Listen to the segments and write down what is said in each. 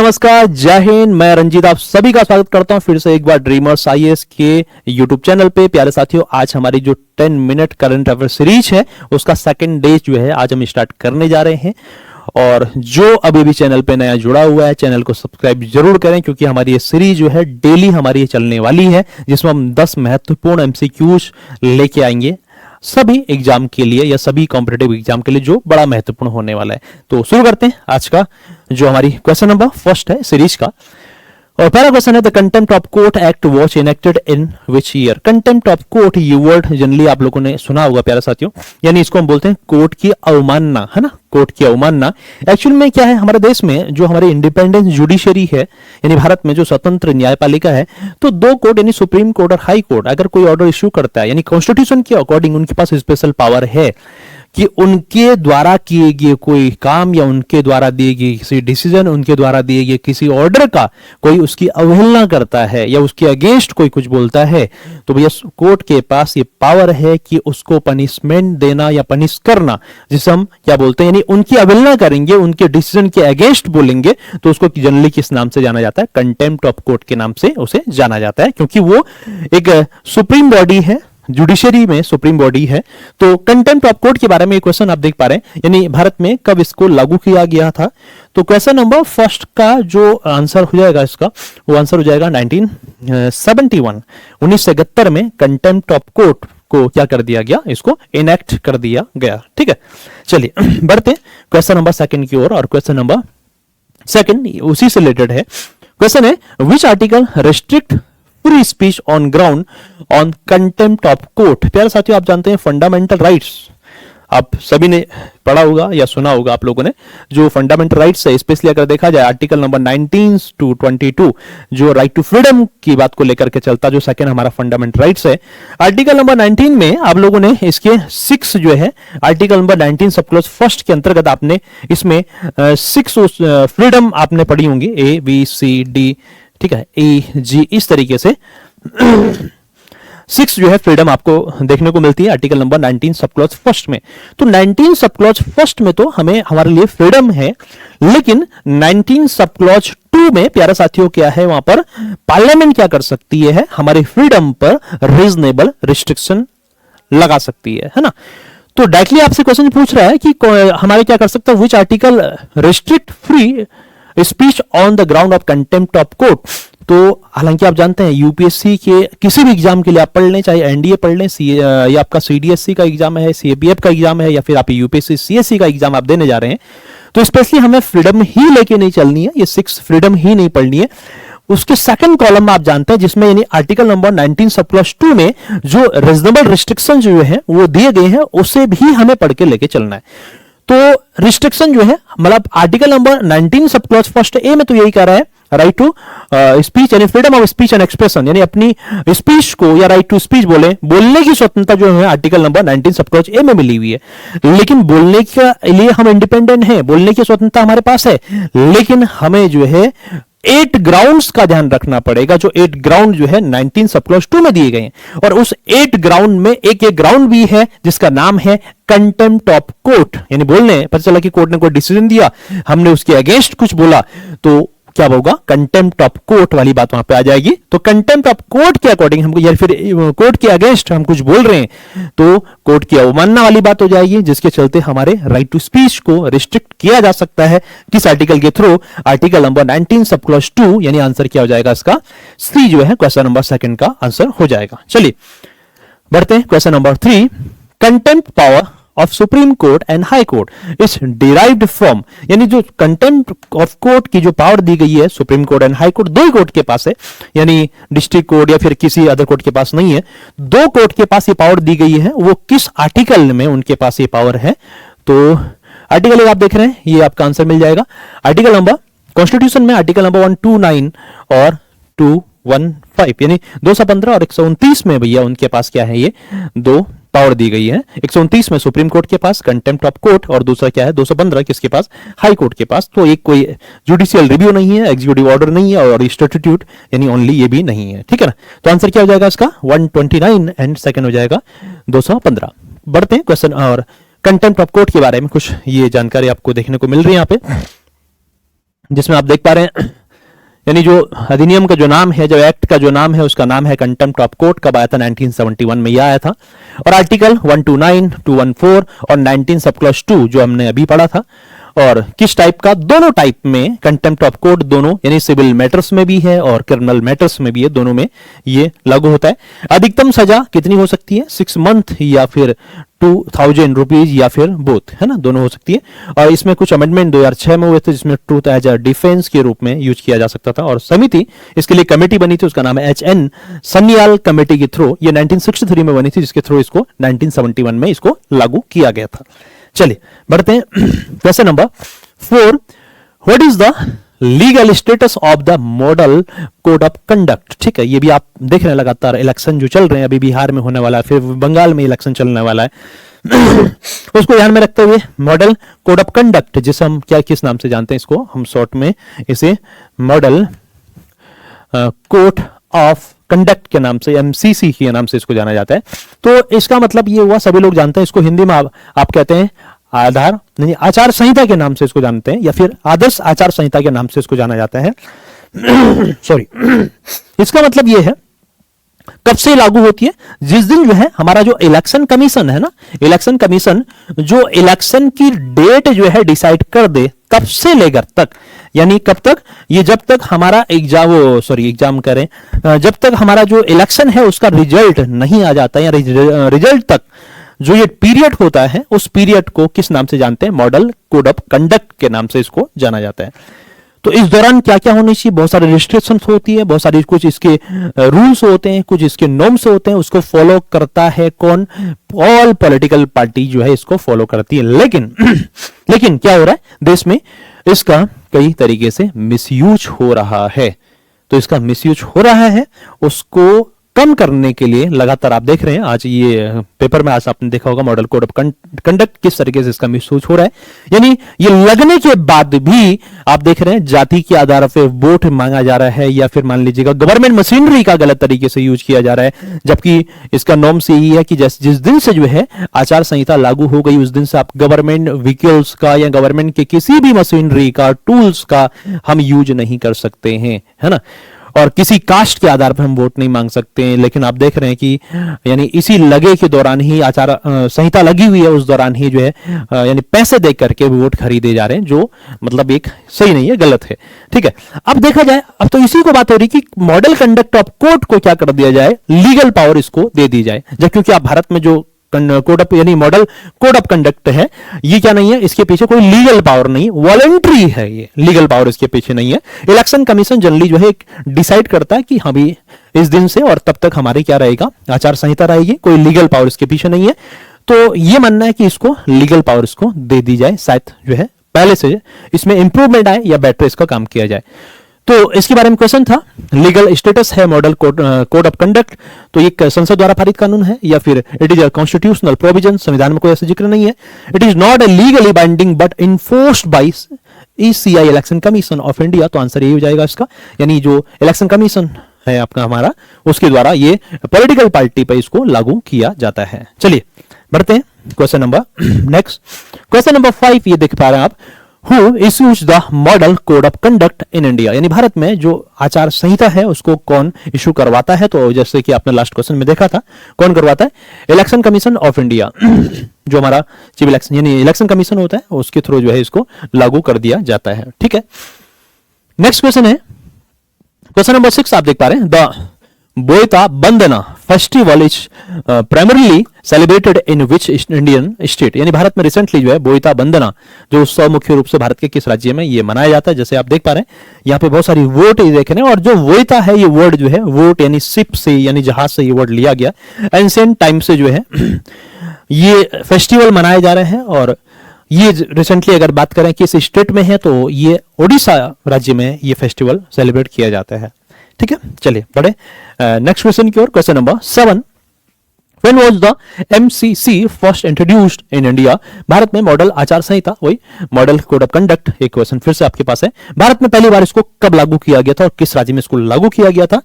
नमस्कार, जय हिंद। मैं रंजीत आप सभी का स्वागत करता हूं फिर से एक बार ड्रीमर्स आईएएस के यूट्यूब चैनल पे। प्यारे साथियों, आज हमारी जो 10 मिनट करंट अफेयर सीरीज है उसका सेकंड डे जो है आज हम स्टार्ट करने जा रहे हैं। और जो अभी भी चैनल पे नया जुड़ा हुआ है, चैनल को सब्सक्राइब जरूर करें, क्योंकि हमारी ये सीरीज जो है डेली हमारी ये चलने वाली है, जिसमें हम 10 महत्वपूर्ण एमसीक्यूज लेके आएंगे सभी एग्जाम के लिए या सभी कॉम्पिटेटिव एग्जाम के लिए जो बड़ा महत्वपूर्ण होने वाला है। तो शुरू करते हैं आज का जो हमारी क्वेश्चन नंबर फर्स्ट है सीरीज का। और पहला क्वेश्चन है, the contempt of court act was enacted in which year. Contempt of court ये वर्ड जनरली आप लोगों ने सुना होगा प्यारे साथियों, यानी इसको हम बोलते हैं कोर्ट की अवमानना, है ना, कोर्ट की अवमानना। एक्चुअल में क्या है, हमारे देश में जो हमारी इंडिपेंडेंट जुडिशरी है, यानी भारत में जो स्वतंत्र न्यायपालिका है, तो दो कोर्ट यानी सुप्रीम कोर्ट और हाई कोर्ट अगर कोई ऑर्डर इश्यू करता है, यानी कॉन्स्टिट्यूशन के अकॉर्डिंग उनके पास स्पेशल पावर है कि उनके द्वारा किए गए कोई काम या उनके द्वारा दिए गए किसी डिसीजन, उनके द्वारा दिए गए किसी ऑर्डर का कोई उसकी अवहेलना करता है या उसके अगेंस्ट कोई कुछ बोलता है, तो भैया कोर्ट के पास ये पावर है कि उसको पनिशमेंट देना या पनिश करना, जिसे हम क्या बोलते हैं, यानी उनकी अवहेलना करेंगे, उनके डिसीजन के अगेंस्ट बोलेंगे, तो उसको जनरली किस नाम से जाना जाता है, कंटेम्प्ट ऑफ कोर्ट के नाम से उसे जाना जाता है, क्योंकि वो एक सुप्रीम बॉडी है, जुडिशरी में सुप्रीम बॉडी है। तो कंटेम्प्ट ऑफ कोर्ट के बारे में क्वेश्चन आप देख पा रहे हैं, यानी भारत में कब इसको लागू किया गया था। तो क्वेश्चन नंबर फर्स्ट का जो आंसर हो जाएगा इसका, वो आंसर हो जाएगा 1971 में कंटेम्प्ट ऑफ कोर्ट को क्या कर दिया गया, इसको इनेक्ट कर दिया गया। ठीक है, चलिए बढ़ते क्वेश्चन नंबर सेकंड की ओर। और क्वेश्चन नंबर सेकंड उसी से रिलेटेड है। क्वेश्चन है, which article restrict free speech on ground on contempt of court. प्यारे साथियों, आप जानते हैं फंडामेंटल राइट्स, आप सभी ने पढ़ा होगा या सुना होगा आप लोगों ने, जो फंडामेंटल राइट्स है, स्पेशली अगर देखा जाए आर्टिकल नंबर 19 to 22 जो राइट टू फ्रीडम की बात को लेकर के चलता, जो सेकंड हमारा फंडामेंटल राइट्स है, आर्टिकल नंबर 19 में आप लोगों ने इसके 6 जो है article number 19 sub clause first के अंतर्गत आपने इसमें 6 फ्रीडम आपने पढ़ी होंगी, ABCD, ठीक है, EG, इस तरीके से 6 जो है फ्रीडम आपको देखने को मिलती है article number 19 sub clause first में। तो 19 सब क्लॉज फर्स्ट में तो हमें हमारे लिए फ्रीडम है, लेकिन 19 सब क्लॉज 2 में प्यारे साथियों क्या है, वहां पर पार्लियामेंट क्या कर सकती है, हमारे फ्रीडम पर रीजनेबल रिस्ट्रिक्शन लगा सकती है ना। तो डायरेक्टली आपसे क्वेश्चन पूछ रहा है कि हमारे क्या कर सकता है, which article restrict free speech on the ground of contempt of court. तो हालांकि आप जानते हैं यूपीएससी के किसी भी एग्जाम के लिए आप पढ़ लें, चाहे एनडीए पढ़ लें, या आपका सीडीएससी का एग्जाम है, सीएबीएफ का एग्जाम है, या फिर आप यूपीएससी सीएससी का एग्जाम आप देने जा रहे हैं, तो स्पेशली हमें फ्रीडम ही लेके नहीं चलनी है, ये 6 फ्रीडम ही नहीं पढ़नी है। उसके सेकंड कॉलम में आप जानते हैं, जिसमें यानी आर्टिकल नंबर 19 सब क्लॉज 2 में जो रीजनेबल रिस्ट्रिक्शन जो है वो दिए गए हैं, उसे भी हमें पढ़ के लेके चलना है। तो रिस्ट्रिक्शन जो है, मतलब article number 19 sub clause first A में तो यही कह रहा है, राइट टू स्पीच यानी freedom of speech and expression, यानी अपनी स्पीच को या राइट टू स्पीच बोलने की स्वतंत्रता जो है article number 19 sub clause A में मिली हुई है। लेकिन बोलने के लिए हम इंडिपेंडेंट हैं, बोलने की स्वतंत्रता हमारे पास है, लेकिन हमें जो है 8 ग्राउंड्स का ध्यान रखना पड़ेगा, जो 8 ग्राउंड जो है 19 सब क्लॉज 2 में दिए गए हैं। और उस 8 ग्राउंड में एक ग्राउंड भी है जिसका नाम है कंटेम्प्ट ऑफ कोर्ट, यानी बोलने पता चला कि कोर्ट ने कोई डिसीजन दिया, हमने उसके अगेंस्ट कुछ बोला, तो क्या होगा, कंटेम्प्ट ऑफ कोर्ट वाली बात वहां पे आ जाएगी। तो कंटेम्प्ट ऑफ कोर्ट के अकॉर्डिंग हमको, या फिर कोर्ट के अगेंस्ट हम कुछ बोल रहे हैं, तो कोर्ट की अवमानना वाली बात हो जाएगी, जिसके चलते हमारे राइट टू स्पीच को रिस्ट्रिक्ट किया जा सकता है। किस आर्टिकल के through, article number 19 sub clause 2, यानी आंसर क्या हो जाएगा इसका, सी जो है क्वेश्चन नंबर सेकंड का आंसर हो जाएगा। चलिए बढ़ते हैं question number 3। Contempt power of supreme court and high court is derived from, यानी जो कंटेम्प्ट ऑफ कोर्ट की जो पावर दी गई है supreme court and high court, दो ही कोर्ट के पास है, यानी डिस्ट्रिक्ट कोर्ट या फिर किसी अदर कोर्ट के पास नहीं है, दो कोर्ट के पास ये पावर दी गई है। वो किस आर्टिकल में उनके पास ये पावर है, तो आर्टिकल आप देख रहे हैं, ये आपका आंसर मिल जाएगा। आर्टिकल नंबर कॉन्स्टिट्यूशन में आर्टिकल नंबर 129 और 215, यानी 215 और 129 में भैया उनके पास क्या है, ये दो पावर दी गई है। 129 में सुप्रीम कोर्ट के पास कंटेम्प्ट ऑफ कोर्ट, और दूसरा क्या है 215 किसके पास, हाई कोर्ट के पास। तो एक कोई जुडिशियल रिव्यू नहीं है, एग्जीक्यूटिव ऑर्डर नहीं है, और स्टैट्यूट यानी ओनली ये भी नहीं है, ठीक है ना। तो आंसर क्या हो जाएगा इसका 129 एंड सेकंड हो जाएगा 215। बढ़ते हैं क्वेश्चन, और कंटेम्प्ट ऑफ कोर्ट के बारे में कुछ ये जानकारी आपको देखने को मिल रही है यहाँ पे। जिसमें आप देख पा रहे हैं, यानी जो अधिनियम का जो नाम है, जो एक्ट का जो नाम है, उसका नाम है कंटेम्प्ट ऑफ कोर्ट। कब आया था? 1971 में यह आया था। और आर्टिकल 129, 214 और 19 सब क्लॉज 2 जो हमने अभी पढ़ा था। और किस टाइप का? दोनों टाइप में कंटेम्प्ट ऑफ कोर्ट, दोनों यानी सिविल मैटर्स में भी है और क्रिमिनल मैटर्स में भी है, दोनों में ये लागू होता है। अधिकतम सजा कितनी हो सकती है? 6 मंथ या फिर 2000 रुपीज या फिर बोथ, है ना, दोनों हो सकती है। और इसमें कुछ अमेंडमेंट 2006 में हुए थे, जिसमें ट्रूथ एज अ डिफेंस के रूप में यूज किया जा सकता था। और समिति इसके लिए कमेटी बनी थी, उसका नाम है HN सन्याल कमेटी के थ्रू। ये 1963 में बनी थी, जिसके थ्रू इसको 1971 में इसको लागू किया गया था। चलिए बढ़ते हैं question number 4। What is the legal status of the model code of conduct? ठीक है, ये भी आप देख रहे हैं, लगातार इलेक्शन जो चल रहे हैं, अभी बिहार में होने वाला है, फिर बंगाल में इलेक्शन चलने वाला है उसको ध्यान में रखते हुए मॉडल कोड ऑफ कंडक्ट, जिसे हम क्या किस नाम से जानते हैं, इसको हम शॉर्ट में इसे मॉडल कोड ऑफ कंडक्ट के नाम से, MCC के नाम से इसको जाना जाता है। तो इसका मतलब ये हुआ, सभी लोग जानते हैं इसको, हिंदी में आप कहते हैं आधार नहीं, आचार संहिता के नाम से इसको जानते हैं, या फिर आदर्श आचार संहिता के नाम से इसको जाना जाता है सॉरी इसका मतलब ये है, कब से लागू होती है? जिस दिन जो है हमारा जो इलेक्शन कमीशन है ना, इलेक्शन कमीशन जो इलेक्शन की डेट जो है डिसाइड कर दे, तब से लेकर तक, यानी कब तक? ये जब तक हमारा एग्जाम करें, जब तक हमारा जो इलेक्शन है उसका रिजल्ट नहीं आ जाता, या रिजल्ट तक जो ये पीरियड होता है, उस पीरियड को किस नाम से जानते हैं? मॉडल कोड ऑफ कंडक्ट के नाम से इसको जाना जाता है। तो इस दौरान क्या क्या होनी चाहिए? बहुत सारे रिस्ट्रिक्शंस होती है, बहुत सारी, कुछ इसके रूल्स होते हैं, कुछ इसके नॉर्म्स होते हैं, उसको फॉलो करता है कौन? ऑल पॉलिटिकल पार्टी जो है इसको फॉलो करती है। लेकिन क्या हो रहा है देश में? इसका कई तरीके से मिसयूज हो रहा है। तो इसका मिसयूज हो रहा है, उसको कम करने के लिए लगातार आप देख रहे हैं, आज ये पेपर में आज आपने देखा होगा मॉडल कोड ऑफ कंडक्ट किस तरीके से इसका मिसयूज हो रहा है। यानी ये लगने के बाद भी आप देख रहे हैं जाति के आधार पर वोट मांगा जा रहा है, या फिर मान लीजिएगा गवर्नमेंट मशीनरी का गलत तरीके से यूज किया जा रहा है, जबकि इसका नॉर्म्स यही है कि जिस दिन से जो है आचार संहिता लागू हो गई, उस दिन से आप गवर्नमेंट व्हीकल्स का या गवर्नमेंट के किसी भी मशीनरी का, टूल्स का हम यूज नहीं कर सकते हैं, है ना। और किसी कास्ट के आधार पर हम वोट नहीं मांग सकते हैं। लेकिन आप देख रहे हैं कि यानी इसी लगे के दौरान ही आचार संहिता लगी हुई है, उस दौरान ही जो है यानी पैसे दे करके वोट खरीदे जा रहे हैं, जो मतलब एक सही नहीं है, गलत है। ठीक है, अब देखा जाए, अब तो इसी को बात हो रही कि मॉडल कंडक्ट ऑफ कोर्ट को क्या कर दिया जाए? लीगल पावर इसको दे दी जाए। जब क्योंकि आप भारत में जो कोड ऑफ यानी मॉडल कोड ऑफ कंडक्ट है, ये क्या नहीं है, इसके पीछे कोई लीगल पावर नहीं, वॉलंटरी है, ये लीगल पावर इसके पीछे नहीं है। इलेक्शन कमीशन जनरली जो है डिसाइड करता है कि हाँ भी इस दिन से और तब तक हमारी क्या रहेगा, आचार संहिता रहेगी, कोई लीगल पावर इसके पीछे नहीं है। तो ये मानना है कि इसको लीगल पावर इसको दे दी जाए, शायद जो है पहले से इसमें इंप्रूवमेंट आए या बेटर इसका काम किया जाए। तो इसके बारे में क्वेश्चन था, लीगल स्टेटस है मॉडल कोड ऑफ कंडक्ट, तो ये संसद द्वारा पारित कानून है या फिर it is a constitutional provision, संविधान में कोई ऐसा जिक्र नहीं है। It is not a legally binding but enforced by ECI Election Commission of India. तो आंसर यही हो जाएगा इसका, यानी जो इलेक्शन कमीशन है आपका हमारा, उसके द्वारा ये पॉलिटिकल पार्टी पर इसको लागू किया जाता है। चलिए बढ़ते हैं question number next, question number 5 ये देख पा रहे हैं आप, Who issues the model code of conduct in India? यानी भारत में जो आचार संहिता है उसको कौन इशू करवाता है? तो जैसे कि आपने लास्ट क्वेश्चन में देखा था, कौन करवाता है? इलेक्शन कमीशन ऑफ इंडिया जो हमारा चीफ इलेक्शन यानी इलेक्शन कमीशन होता है, उसके थ्रू जो है इसको लागू कर दिया जाता है। ठीक है, नेक्स्ट क्वेश्चन है क्वेश्चन नंबर 6 आप देख पा रहे हैं, the Boita Bandana festival is primarily celebrated in which Indian state? यानी भारत में रिसेंटली जो है बोयता बंदना जो उत्सव मुख्य रूप से भारत के किस राज्य में ये मनाया जाता है? जैसे आप देख पा रहे हैं यहाँ पे बहुत सारी वोट देख रहे हैं, और जो बोयता है ये वर्ड जो है वोट यानी शिप से यानी जहाज से ये वर्ड लिया गया। एंशिएंट टाइम से जो है ये फेस्टिवल मनाए जा रहे हैं, और ये रिसेंटली अगर बात करें किस स्टेट में है तो ये ओडिशा राज्य में ये फेस्टिवल सेलिब्रेट किया जाता है। ठीक है, चलिए बढ़े नेक्स्ट क्वेश्चन की ओर, question number 7, When was the MCC first introduced in India? Bharat में मॉडल आचार संहिता, वही मॉडल कोड ऑफ कंडक्ट, एक क्वेश्चन फिर से आपके पास है, भारत में पहली बार इसको कब लागू किया गया था और किस राज्य में इसको लागू किया गया था?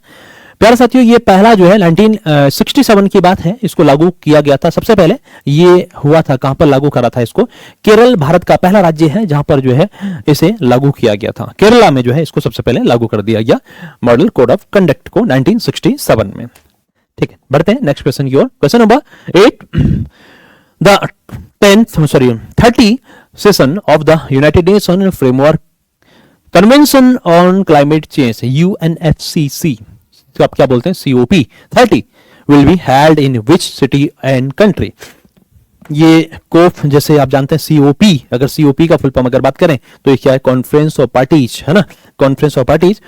प्यारे साथियों, ये पहला जो है 1967 की बात है, इसको लागू किया गया था। सबसे पहले ये हुआ था, कहां पर लागू करा था इसको? केरल भारत का पहला राज्य है जहां पर जो है इसे लागू किया गया था। केरला में जो है इसको सबसे पहले लागू कर दिया गया मॉडल कोड ऑफ कंडक्ट को 1967 में। ठीक है, बढ़ते हैं नेक्स्ट क्वेश्चन की ओर। Question number 8, the 30 session of the United Nation framework convention on climate change UNFCC, तो आप क्या बोलते हैं, COP 30 will be held in which city and country? ये कोप, जैसे आप जानते हैं COP, अगर COP का फुल फॉर्म अगर बात करें तो ये क्या है? कॉन्फ्रेंस ऑफ पार्टीज, है ना, कॉन्फ्रेंस ऑफ पार्टीज।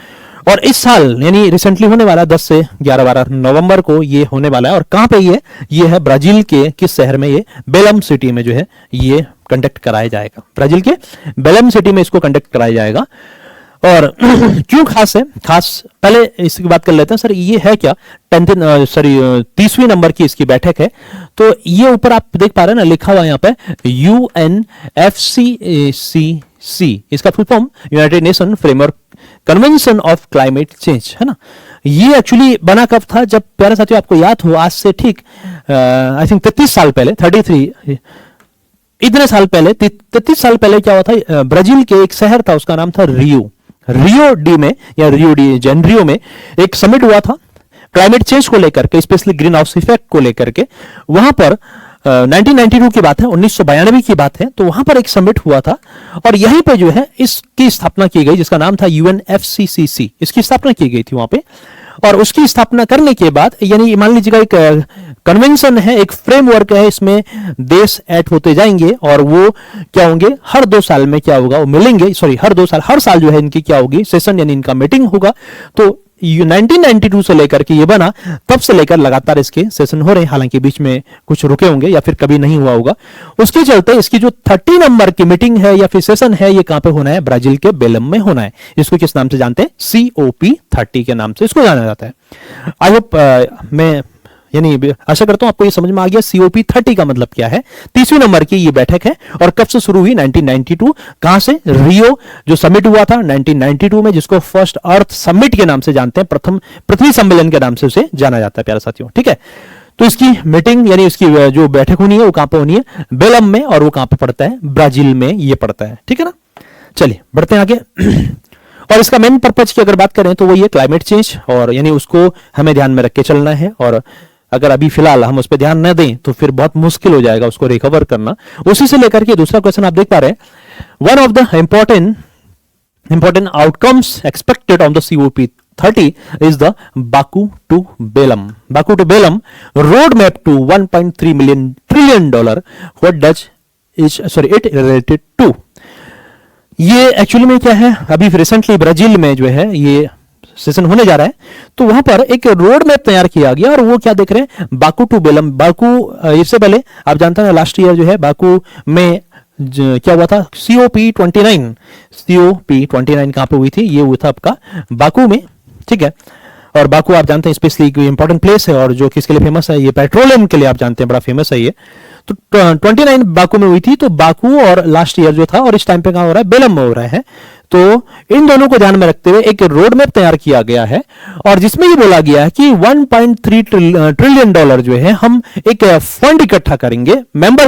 और इस साल यानी रिसेंटली होने वाला 10 से 11-12 नवंबर को ये होने वाला है। और कहां पे ये है? ब्राजील के किस शहर में? ये बेलम सिटी में जो है ये कंडक्ट कराया जाएगा। ब्राजील के बेलम सिटी में इसको कंडक्ट कराया जाएगा। और क्यों खास है? खास पहले इसकी बात कर लेते हैं। सर ये है क्या? 30वीं नंबर की इसकी बैठक है। तो ये ऊपर आप देख पा रहे हैं ना, लिखा हुआ यहाँ पे UNFCCC, इसका full form United Nation framework convention of climate change, है ना। ये एक्चुअली बना कब था? जब प्यारे साथियों आपको याद हो, आज से ठीक आई थिंक 33 साल पहले, 33 इतने साल पहले, 33 साल पहले क्या हुआ था? ब्राजील के एक शहर था, उसका नाम था रियो डी में या रियो डी जेनरियो में एक समिट हुआ था क्लाइमेट चेंज को लेकर के, स्पेशली ग्रीन हाउस इफेक्ट को लेकर के। वहां पर 1992 की बात है, 1992 की बात है। तो वहां पर एक समिट हुआ था और यहीं पे जो है इसकी स्थापना की गई, जिसका नाम था UNFCCC, इसकी स्थापना की गई थी वहां पे। और उसकी स्थापना करने के बाद, यानी मान लीजिएगा एक कन्वेंशन है, एक फ्रेमवर्क है, इसमें देश ऐड होते जाएंगे और वो क्या होंगे? हर 2 साल में क्या होगा? वो मिलेंगे, सॉरी हर 2 साल, हर साल जो है इनकी क्या होगी? सेशन यानी इनका मीटिंग होगा। तो 1992 से लेकर के ये बना, तब से लेकर लगातार इसके सेशन हो रहे हैं। हालांकि बीच में कुछ रुके होंगे या फिर कभी नहीं हुआ होगा। उसके चलते इसकी जो 30 नंबर की मीटिंग है या फिर सेशन है, ये कहां पे होना है? ब्राजील के बेलम में होना है। इसको किस नाम से जानते हैं? COP 30 के नाम से इसको जाना जाता है। आई होप मैं यानी आशा करता हूं आपको ये समझ में आ गया COP 30 का मतलब क्या है। 30वीं नंबर की ये बैठक है और कब से शुरू हुई? 1992। कहां से? रियो जो समिट हुआ था 1992 में, जिसको फर्स्ट अर्थ समिट के नाम से जानते हैं, प्रथम पृथ्वी सम्मेलन के नाम से उसे जाना जाता है प्यारे साथियों। ठीक है, तो इसकी मीटिंग यानी इसकी जो बैठक होनी है वो कहां पर होनी है? बेलम में। और वो कहां पर पड़ता है? ब्राजील में ये पड़ता है। ठीक है ना, चलिए बढ़ते हैं आगे। और इसका मेन पर्पज की अगर बात करें तो वो ये क्लाइमेट चेंज, और यानी उसको हमें ध्यान में रख के चलना है। और अगर अभी फिलहाल हम उस पर ध्यान न दें तो फिर बहुत मुश्किल हो जाएगा उसको रिकवर करना। उसी से लेकर के दूसरा क्वेश्चन आप देख पा रहे हैं, one of the important outcomes expected on the COP 30 is the Baku to Belem roadmap to $1.3 trillion. What does it related to? ये एक्चुअली में क्या है? अभी रिसेंटली ब्राजील में जो है ये सेशन होने जा रहा है, तो वहां पर एक रोड मैप तैयार किया गया। और वो क्या देख रहे हैं? Baku to Belum. बाकू, इससे पहले आप जानते हैं लास्ट ईयर जो है बाकू में क्या हुआ था? COP 29 कहां पे हुई थी? ये हुआ था आपका बाकू में। ठीक है, और बाकू आप जानते हैं स्पेशली इंपॉर्टेंट प्लेस है और जो किसके लिए फेमस है? ये पेट्रोलियम के लिए आप जानते हैं बड़ा फेमस है ये। तो 29 बाकू में हुई थी। तो बाकू और लास्ट ईयर जो था, और इस टाइम पे कहां हो रहा है? बेलम में हो रहा है। तो इन दोनों को ध्यान में रखते हुए एक रोड मैप तैयार किया गया है और जिसमें ये बोला गया है कि $1.3 ट्रिलियन जो है हम एक फंड इकट्ठा करेंगे मेंबर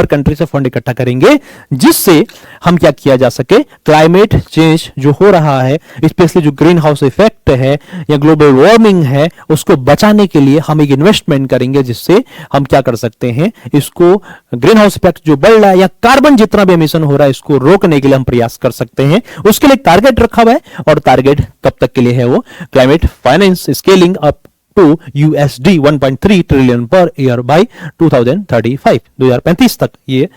कंट्री से फंड इकट्ठा करेंगे, जिससे हम क्या किया जा सके? क्लाइमेट चेंज जो हो रहा है, स्पेशली जो ग्रीन हाउस इफेक्ट है या ग्लोबल वार्मिंग है, उसको बचाने के लिए हम एक इन्वेस्टमेंट करेंगे, जिससे हम क्या कर सकते हैं? इसको ग्रीन हाउस इफेक्ट जो बढ़ रहा है या कार्बन जितना भी एमिशन हो रहा है, इसको रोकने के लिए हम प्रयास कर सकते हैं। उसके लिए टारगेट रखा हुआ है और टारगेट कब तक के लिए है? वो climate finance scaling up to USD 1.3 trillion per year by 2035 तक ये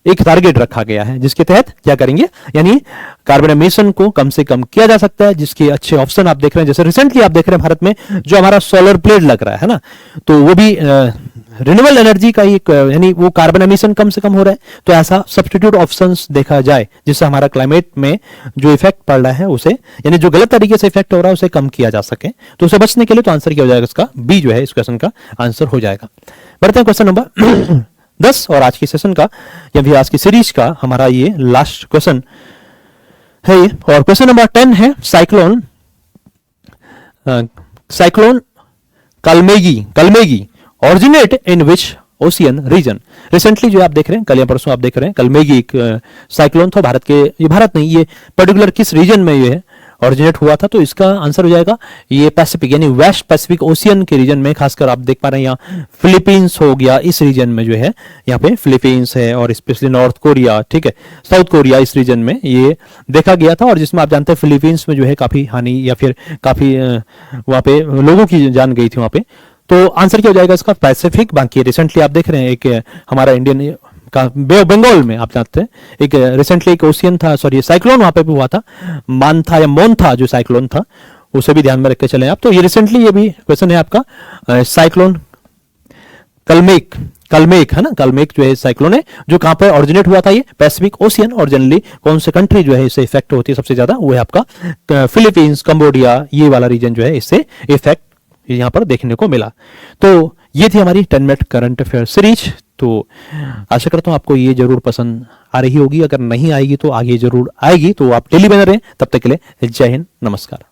एक टारगेट रखा गया है, जिसके तहत क्या करेंगे? यानी कार्बन एमिशन को कम से कम किया जा सकता है, जिसके अच्छे ऑप्शन आप देख रहे हैं। जैसे रिसेंटली आप देख रहे हैं भारत में जो हमारा सोलर प्लेट लग रहा है ना, तो वो भी रिन्यूएबल एनर्जी का एक, यानी वो कार्बन एमिशन कम से कम हो रहा है। तो ऐसा सब्स्टिट्यूट ऑप्शंस देखा जाए जिससे हमारा क्लाइमेट में जो इफेक्ट पड़ रहा है उसे, यानी जो गलत तरीके से इफेक्ट हो रहा है उसे कम किया जा सके। तो उसे बचने के लिए तो आंसर क्या हो जाएगा? इसका बी जो है इस क्वेश्चन का आंसर हो जाएगा। बढ़ते हैं क्वेश्चन नंबर 10 और आज की सेशन का या फिर आज की सीरीज का हमारा ये लास्ट क्वेश्चन है ये। और क्वेश्चन नंबर 10 है साइक्लोन साइक्लोन कलमेगी ऑरिजिनेट इन विच ओशियन रीजन। रिसेंटली जो आप देख रहे हैं, कल या परसों आप देख रहे हैं, कलमेगी एक साइक्लोन था भारत के, ये भारत नहीं, ये पर्टिकुलर किस रीजन में ये है ऑरिजिनेट हुआ था, तो इसका आंसर हो जाएगा ये पैसिफिक यानी वेस्ट पैसिफिक ओशियन के रीजन में, खासकर आप देख पा रहे हैं यहाँ फिलीपींस हो गया, इस रीजन में जो है यहाँ पे फिलीपींस है और स्पेशली नॉर्थ कोरिया, ठीक है, साउथ कोरिया, इस रीजन में ये देखा गया था। और जिसमें आप जानते हैं फिलीपींस में जो है काफी हानि या फिर काफी वहां पे लोगों की जान गई थी वहां पे। तो आंसर क्या हो जाएगा इसका पैसिफिक। बाकी रिसेंटली आप देख रहे हैं एक हमारा इंडियन का बे ऑफ बंगाल में आप जानते हैं एक रिसेंटली एक ओशियन था, सॉरी साइक्लोन वहां पे भी हुआ था, मानथा या मोनथा जो साइक्लोन था, उसे भी ध्यान में रख के चले आप। तो ये रिसेंटली ये भी क्वेश्चन है आपका साइक्लोन कलमेक है ना, कलमेक जो है साइक्लोन है जो कहां पर ऑरिजिनेट हुआ था, ये पैसिफिक ओशियन, और जनरली कौन से कंट्री जो है इससे इफेक्ट होती है सबसे ज्यादा, वो है आपका फिलीपींस, कंबोडिया, ये वाला रीजन जो है इससे इफेक्ट यहां पर देखने को मिला। तो ये थी हमारी 10 मिनट करंट अफेयर सीरीज। तो आशा करता हूं आपको ये जरूर पसंद आ रही होगी, अगर नहीं आएगी तो आगे जरूर आएगी। तो आप डेली बने रहें, तब तक के लिए जय हिंद, नमस्कार।